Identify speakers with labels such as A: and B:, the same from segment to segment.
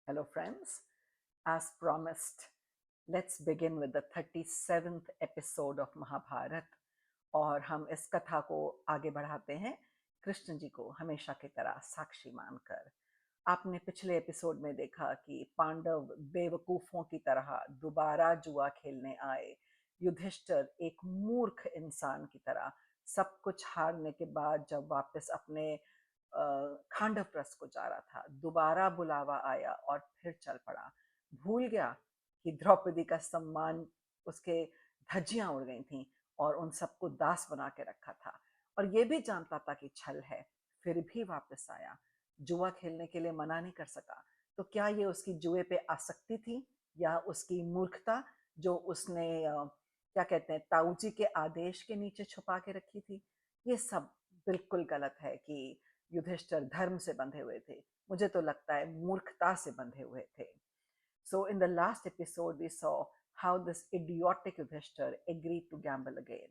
A: Hello, friends. As promised, let's begin with the 37th episode of Mahabharat. और हम इस कथा को आगे बढ़ाते हैं कृष्ण जी को हमेशा की तरह साक्षी मानकर। आपने पिछले एपिसोड में देखा कि पांडव बेवकूफों की तरह दोबारा जुआ खेलने आए। युधिष्ठिर एक मूर्ख इंसान की तरह सब कुछ हारने के बाद जब वापस अपने खांडव प्रस्थ को जा रहा था, दोबारा बुलावा आया और फिर चल पड़ा। भूल गया कि द्रौपदी का सम्मान, उसके धज्जियां उड़ गई थीं और उन सबको दास बना के रखा था। और ये भी जानता था कि छल है, फिर भी वापस आया। जुआ खेलने के लिए मना नहीं कर सका। तो क्या ये उसकी जुए पे आसक्ति थी या उसकी मूर्खता जो उसने क्या कहते हैं, ताऊ जी के आदेश के नीचे छुपा के रखी थी? ये सब बिल्कुल गलत है कि युधिष्ठिर धर्म से बंधे हुए थे। मुझे तो लगता है मूर्खता से बंधे हुए थे। So in the last episode we saw how this idiotic Yudhishthir agreed to gamble again.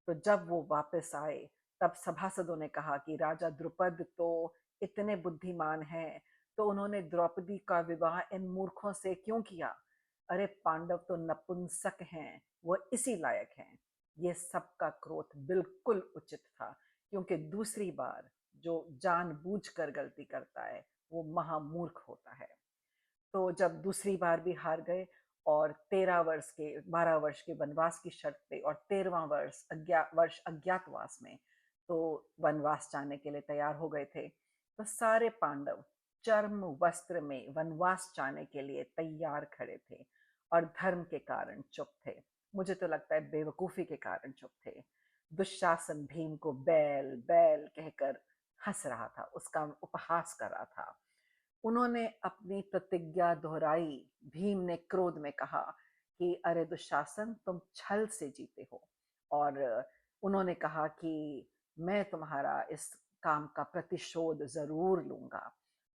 A: तो जब वो वापस आए तब सभासदों ने कहा कि राजा द्रुपद तो इतने बुद्धिमान हैं, तो उन्होंने द्रौपदी का विवाह इन मूर्खों से क्यों किया? अरे पांडव तो नपुंसक हैं, वो इसी लायक हैं। ये सबका क्रोध बिल्कुल उचित था, क्योंकि दूसरी बार जो जानबूझकर गलती करता है वो महामूर्ख होता है। तो जब दूसरी बार भी हार गए और 13 वर्ष के 12 वर्ष के वनवास की शर्त पे और 13वां वर्ष अज्ञातवास में तो वनवास जाने के लिए तैयार हो गए थे, तो सारे पांडव चर्म वस्त्र में वनवास जाने के लिए तैयार खड़े थे और धर्म के कारण चुप थे। मुझे तो लगता है बेवकूफी के कारण चुप थे। दुशासन भीम को बैल बैल कहकर हंस रहा था, उसका उपहास कर रहा था। उन्होंने अपनी प्रतिज्ञा दोहराई। भीम ने क्रोध में कहा कि अरे दुशासन, तुम छल से जीते हो। और उन्होंने कहा कि मैं तुम्हारा इस काम का प्रतिशोध जरूर लूंगा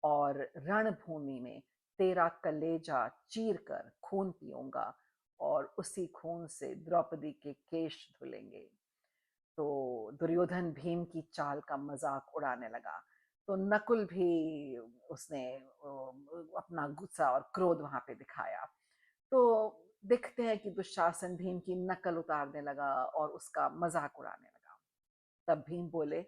A: और रणभूमि में तेरा कलेजा चीर कर खून पीऊंगा और उसी खून से द्रौपदी के केश धुलेंगे। तो दुर्योधन भीम की चाल का मजाक उड़ाने लगा। तो नकुल भी, उसने अपना गुस्सा और क्रोध वहां पे दिखाया। तो देखते हैं कि दुशासन भीम की नकल उतारने लगा और उसका मजाक उड़ाने लगा। तब भीम बोले,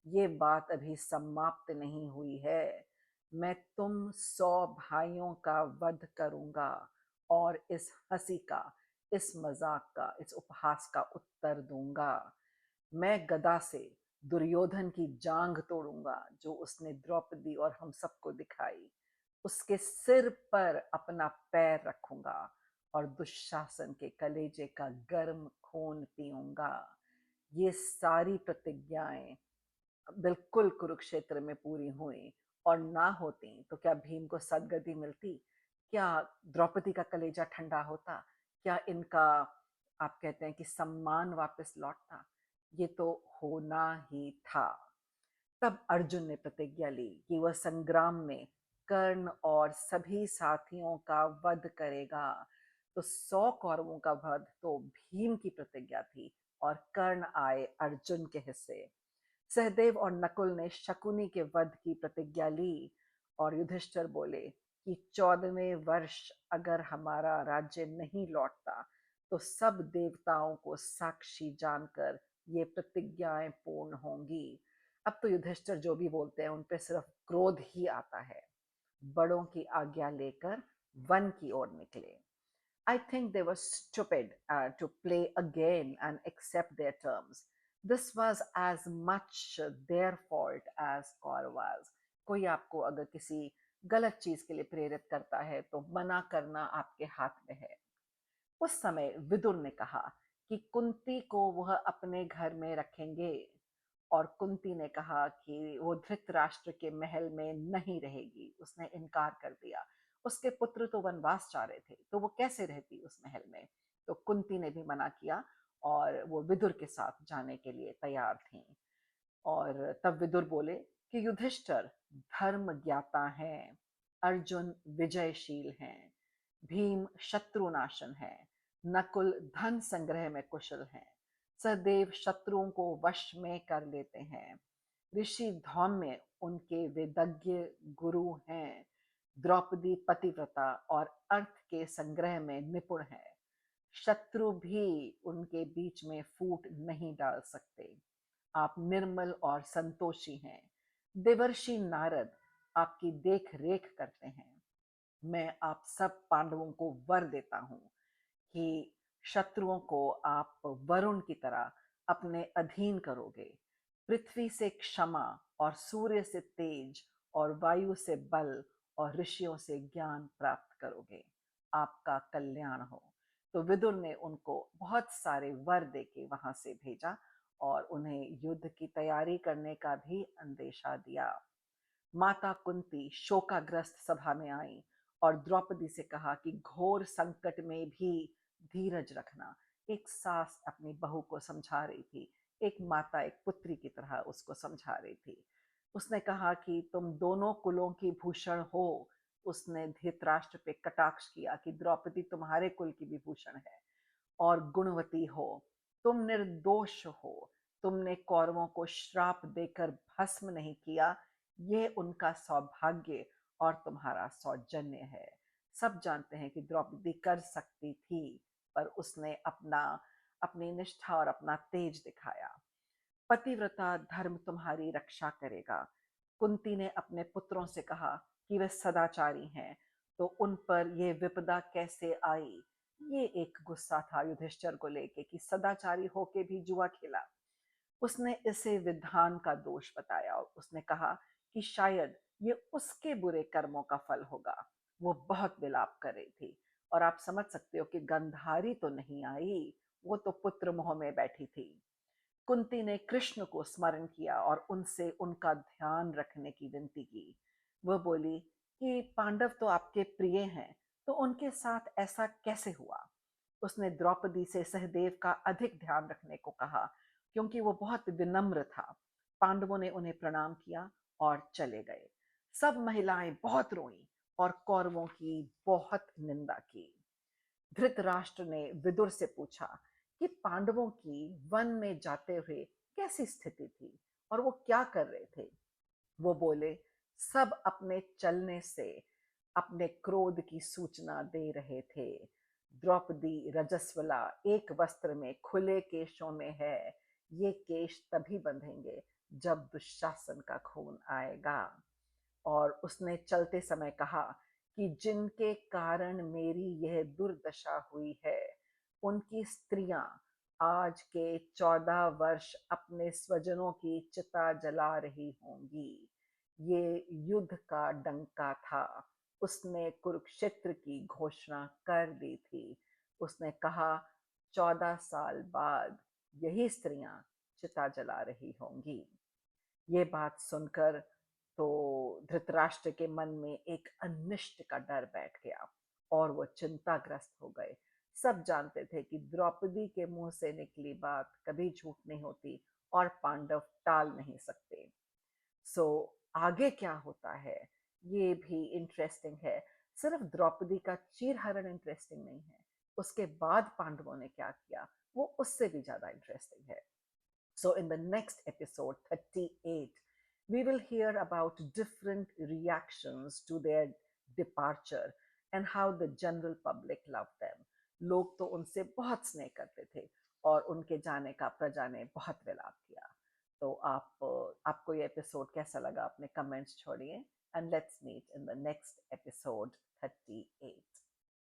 A: ये बात अभी समाप्त नहीं हुई है। मैं तुम 100 भाइयों का वध करूंगा और इस हंसी का, इस मजाक का, इस उपहास का उत्तर दूंगा। मैं गदा से दुर्योधन की जांघ तोड़ूंगा जो उसने द्रौपदी और हम सबको दिखाई। उसके सिर पर अपना पैर रखूंगा और दुशासन के कलेजे का गर्म खून पीऊंगा। ये सारी प्रतिज्ञाएं बिल्कुल कुरुक्षेत्र में पूरी हुई, और ना होती तो क्या भीम को सदगति मिलती? क्या द्रौपदी का कलेजा ठंडा होता? क्या इनका, आप कहते हैं कि सम्मान वापस लौटता? ये तो होना ही था। तब अर्जुन ने प्रतिज्ञा ली कि वह संग्राम में कर्ण और सभी साथियों का वध करेगा। तो 100 कौरवों का वध तो भीम की प्रतिज्ञा थी और कर्ण आए अर्जुन के हिस्से। सहदेव और नकुल ने शकुनी के वध की प्रतिज्ञा ली और युधिष्ठिर बोले कि 14वें वर्ष अगर हमारा राज्य नहीं लौटता तो सब देवताओं को साक्षी जानकर ये प्रतिज्ञाएं पूर्ण होंगी। अब तो युधिष्ठिर जो भी बोलते हैं उन पे सिर्फ क्रोध ही आता है। बड़ों की आज्ञा लेकर वन की ओर निकले। I think they were stupid to play again and accept their terms. This was as much their fault as Kauravas. कोई आपको अगर किसी गलत चीज के लिए प्रेरित करता है तो मना करना आपके हाथ में है। उस समय विदुर ने कहा कि कुंती को वह अपने घर में रखेंगे, और कुंती ने कहा कि वो धृतराष्ट्र के महल में नहीं रहेगी। उसने इनकार कर दिया। उसके पुत्र तो वनवास जा रहे थे, तो वो कैसे रहती उस महल में? तो कुंती ने भी मना किया और वो विदुर के साथ जाने के लिए तैयार थी। और तब विदुर बोले कि युधिष्ठिर धर्म ज्ञाता हैं, अर्जुन विजयशील हैं, भीम शत्रुनाशन है, नकुल धन संग्रह में कुशल हैं, सहदेव शत्रुओं को वश में कर लेते हैं, ऋषि धौम्य उनके वेदज्ञ गुरु हैं, द्रौपदी पतिव्रता और अर्थ के संग्रह में निपुण है। शत्रु भी उनके बीच में फूट नहीं डाल सकते। आप निर्मल और संतोषी हैं। देवर्षि नारद आपकी देख रेख करते हैं। मैं आप सब पांडवों को वर देता हूं कि शत्रुओं को आप वरुण की तरह अपने अधीन करोगे। पृथ्वी से क्षमा और सूर्य से तेज और वायु से बल और ऋषियों से ज्ञान प्राप्त करोगे। आपका कल्याण हो। तो विदुर ने उनको बहुत सारे वर देके वहां से भेजा और उन्हें युद्ध की तैयारी करने का भी अंदेशा दिया। माता कुंती शोकाग्रस्त सभा में आई और द्रौपदी से कहा कि घोर संकट में भी धीरज रखना। एक सास अपनी बहू को समझा रही थी, एक माता एक पुत्री की तरह उसको समझा रही थी। उसने कहा कि तुम दोनों कुलों की भूषण हो। उसने धृतराष्ट्र पे कटाक्ष किया कि द्रौपदी तुम्हारे कुल की भी भूषण है और गुणवती हो। तुम निर्दोष हो। तुमने कौरवों को श्राप देकर भस्म नहीं किया। ये उनका सौभाग्य और तुम्हारा सौजन्य है। सब जानते हैं कि द्रौपदी कर सकती थी, पर उसने अपनी निष्ठा और अपना तेज दिखाया। पतिव्रता धर्म तुम्हारी रक्षा करेगा। कुंती ने अपने पुत्रों से कहा कि वे सदाचारी हैं, तो उन पर ये विपदा कैसे आई। ये एक गुस्सा था युधिष्ठिर को लेके कि सदाचारी होके भी जुआ खेला। उसने इसे विधान का दोष बताया और उसने कहा कि शायद ये उसके बुरे कर्मों का फल होगा। वो बहुत विलाप कर रही थी और आप समझ सकते हो कि गंधारी तो नहीं आई, वो तो पुत्र मोह में बैठी थी। कुंती ने कृष्ण को स्मरण किया और उनसे उनका ध्यान रखने की विनती की। वह बोली कि पांडव तो आपके प्रिय हैं, तो उनके साथ ऐसा कैसे हुआ। उसने द्रौपदी से सहदेव का अधिक ध्यान रखने को कहा, क्योंकि वो बहुत विनम्र था। पांडवों ने उन्हें प्रणाम किया और चले गए। सब महिलाएं बहुत रोईं और कौरवों की बहुत निंदा की। धृतराष्ट्र ने विदुर से पूछा कि पांडवों की वन में जाते हुए कैसी स्थिति थी और वो क्या कर रहे थे। वो बोले, सब अपने चलने से अपने क्रोध की सूचना दे रहे थे। द्रौपदी रजस्वला एक वस्त्र में खुले केशों में है। ये केश तभी बंधेंगे जब दुशासन का खून आएगा। और उसने चलते समय कहा कि जिनके कारण मेरी यह दुर्दशा हुई है, उनकी स्त्रियां आज के 14 वर्ष अपने स्वजनों की चिता जला रही होंगी। ये युद्ध का डंका था। उसने कुरुक्षेत्र की घोषणा कर दी थी। उसने कहा 14 साल बाद यही स्त्रियां चिता जला रही होंगी। ये बात सुनकर तो धृतराष्ट्र के मन में एक अनिष्ट का डर बैठ गया और वो चिंताग्रस्त हो गए। सब जानते थे कि द्रौपदी के मुंह से निकली बात कभी झूठ नहीं होती और पांडव टाल नहीं सकते। सो आगे क्या होता है ये भी इंटरेस्टिंग है। सिर्फ द्रौपदी का चीरहरण इंटरेस्टिंग नहीं है, उसके बाद पांडवों ने क्या किया वो उससे भी ज्यादा इंटरेस्टिंग है। So, in the next episode 38, we will hear about different reactions to their departure and how the general public loved them. लोग तो उनसे बहुत स्नेह करते थे और उनके जाने का प्रजा ने बहुत विलाप किया। तो आपको ये एपिसोड कैसा लगा अपने कमेंट्स छोड़िए and let's meet in the next episode 38।